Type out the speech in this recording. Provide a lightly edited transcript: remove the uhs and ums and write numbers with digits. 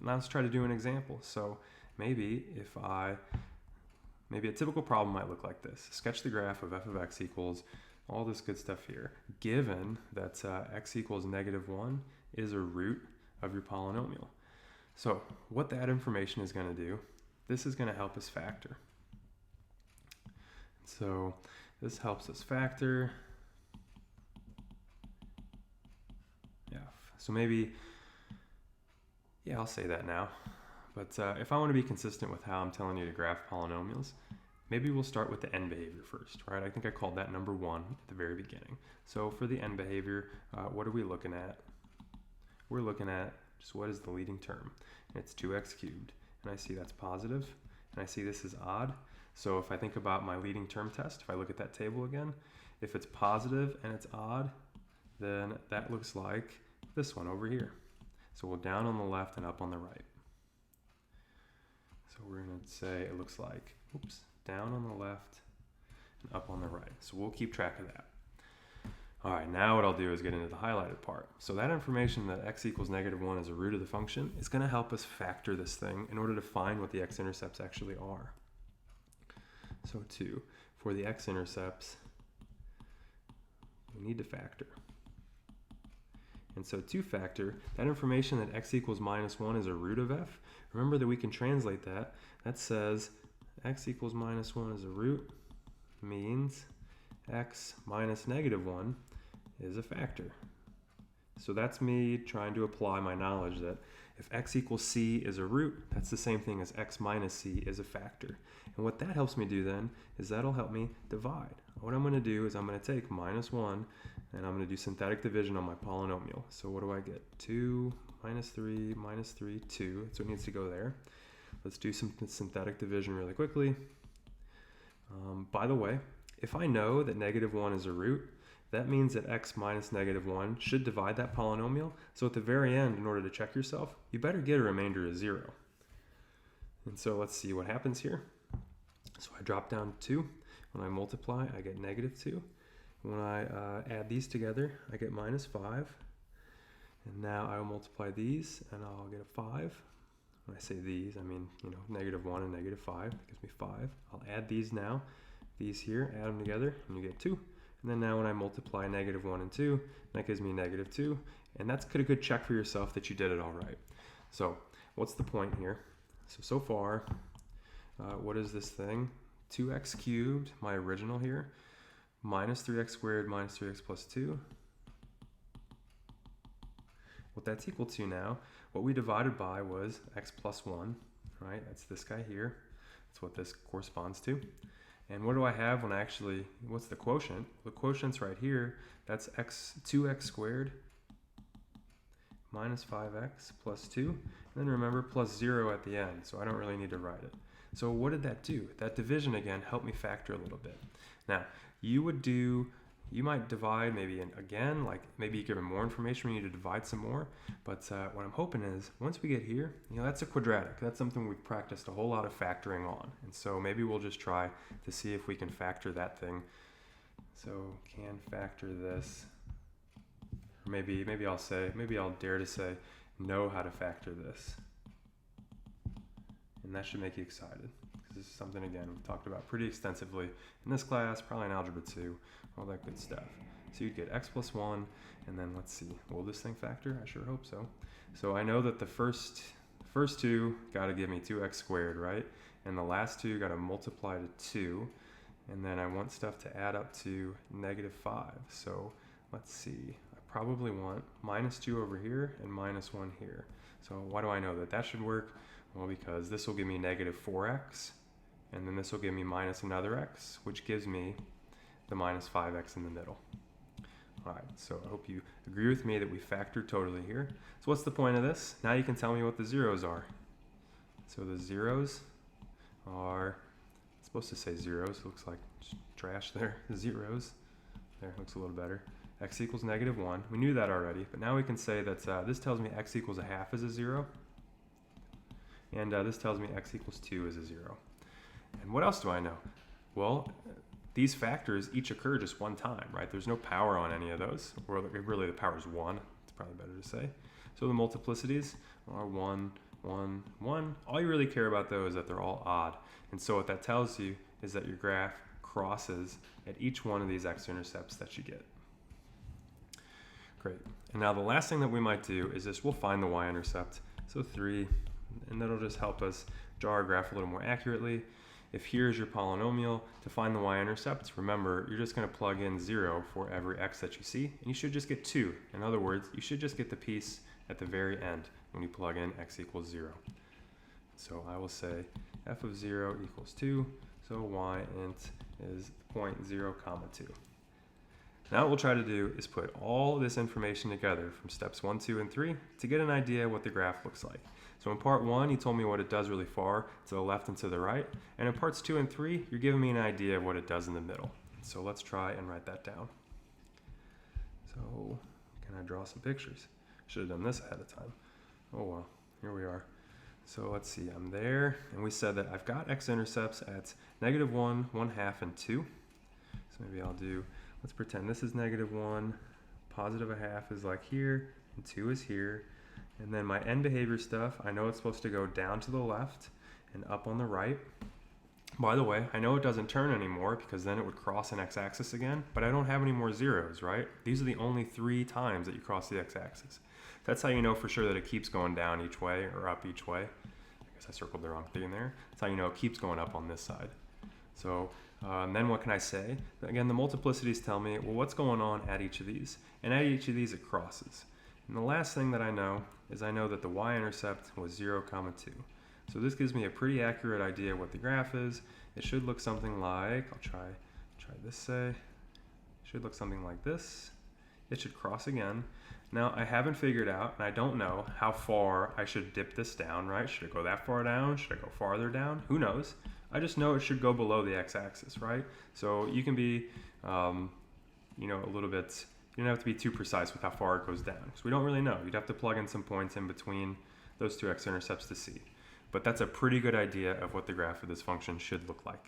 Now let's try to do an example. So maybe maybe a typical problem might look like this. Sketch the graph of f of x equals all this good stuff here, given that x equals -1 is a root of your polynomial. So what that information is going to do, this is going to help us factor. So this helps us factor. Yeah, so maybe, yeah, I'll say that now. But if I want to be consistent with how I'm telling you to graph polynomials, maybe we'll start with the end behavior first, right? I think I called that number 1 at the very beginning. So for the end behavior, what are we looking at? We're looking at just what is the leading term. And it's 2x cubed. And I see that's positive, and I see this is odd. So if I think about my leading term test, if I look at that table again, if it's positive and it's odd, then that looks like this one over here. So we'll down on the left and up on the right. So we're going to say it looks like, oops, down on the left and up on the right. So we'll keep track of that. All right, now what I'll do is get into the highlighted part. So that information that x equals -1 is a root of the function is going to help us factor this thing in order to find what the x-intercepts actually are. So 2, for the x-intercepts, we need to factor. And so to factor, that information that x equals -1 is a root of f, remember that we can translate that. That says x equals -1 is a root, means x minus -1 is a factor. So that's me trying to apply my knowledge that if x equals c is a root, that's the same thing as x minus c is a factor. And what that helps me do then is that'll help me divide. What I'm going to do is I'm going to take -1 and I'm going to do synthetic division on my polynomial. So what do I get? 2 minus 3 minus 3, 2. That's what needs to go there. Let's do some synthetic division really quickly. By the way, if I know that -1 is a root, that means that x minus -1 should divide that polynomial. So at the very end, in order to check yourself, you better get a remainder of 0. And so let's see what happens here. So I drop down 2. When I multiply, I get -2. When I add these together, I get -5. And now I will multiply these, and I'll get a 5. When I say these, I mean, -1 and -5. That gives me 5. I'll add these now. These here, add them together, and you get 2. And then now when I multiply -1 and 2, that gives me -2. And that's a good check for yourself that you did it all right. So what's the point here? So far, what is this thing? 2x cubed, my original here, minus 3x squared minus 3x plus 2. What that's equal to now, what we divided by was x plus 1, right? That's this guy here. That's what this corresponds to. And what do I have when I actually, what's the quotient? The quotient's right here. That's 2x squared minus 5x plus 2. And then remember, plus 0 at the end, so I don't really need to write it. So what did that do? That division, again, helped me factor a little bit. Now, you might divide maybe again, like maybe given more information, we need to divide some more. But what I'm hoping is, once we get here, that's a quadratic. That's something we've practiced a whole lot of factoring on. And so maybe we'll just try to see if we can factor that thing. So can factor this. Or maybe I'll dare to say, know how to factor this. And that should make you excited. This is something, again, we've talked about pretty extensively in this class, probably in Algebra 2, all that good stuff. So you'd get x plus 1, and then let's see, will this thing factor? I sure hope so. So I know that the first two got to give me 2x squared, right? And the last two got to multiply to 2, and then I want stuff to add up to -5. So let's see, I probably want -2 over here and -1 here. So why do I know that that should work? Well, because this will give me -4x, and then this will give me minus another x, which gives me the -5x in the middle. All right, so I hope you agree with me that we factored totally here. So what's the point of this? Now you can tell me what the zeros are. So the zeros are, it's supposed to say zeros, it looks like trash there, zeros. There, looks a little better. X equals -1, we knew that already, but now we can say that this tells me x equals 1/2 is a 0. And this tells me x equals 2 is a 0. And what else do I know? Well, these factors each occur just one time, right? There's no power on any of those. Or really the power is 1. It's probably better to say. So the multiplicities are 1, 1, 1. All you really care about though is that they're all odd. And so what that tells you is that your graph crosses at each one of these x-intercepts that you get. Great. And now the last thing that we might do is we'll find the y-intercept. So 3, and that'll just help us draw our graph a little more accurately. If here's your polynomial, to find the y-intercept, remember, you're just going to plug in 0 for every x that you see, and you should just get 2. In other words, you should just get the piece at the very end when you plug in x equals 0. So I will say f of 0 equals 2, so y int is 0.0, 2. Now what we'll try to do is put all this information together from steps 1, 2, and 3 to get an idea of what the graph looks like. So in part 1, you told me what it does really far to the left and to the right. And in parts 2 and 3, you're giving me an idea of what it does in the middle. So let's try and write that down. So can I draw some pictures? Should have done this ahead of time. Oh well, here we are. So let's see, I'm there. And we said that I've got x-intercepts at -1, 1/2, and 2. So maybe I'll do, let's pretend this is -1, +1/2 is like here, and 2 is here. And then my end behavior stuff, I know it's supposed to go down to the left and up on the right. By the way, I know it doesn't turn anymore because then it would cross an x-axis again, but I don't have any more zeros, right? These are the only 3 times that you cross the x-axis. That's how you know for sure that it keeps going down each way or up each way. I guess I circled the wrong thing there. That's how you know it keeps going up on this side. So then what can I say? Again, the multiplicities tell me, well, what's going on at each of these? And at each of these, it crosses. And the last thing that I know is I know that the y-intercept was 0, 2. So this gives me a pretty accurate idea of what the graph is. It should look something like, I'll try this say, it should look something like this. It should cross again. Now I haven't figured out, and I don't know how far I should dip this down, right? Should it go that far down? Should I go farther down? Who knows? I just know it should go below the x-axis, right? So you can be, a little bit, you don't have to be too precise with how far it goes down, because we don't really know. You'd have to plug in some points in between those 2 x-intercepts to see. But that's a pretty good idea of what the graph of this function should look like.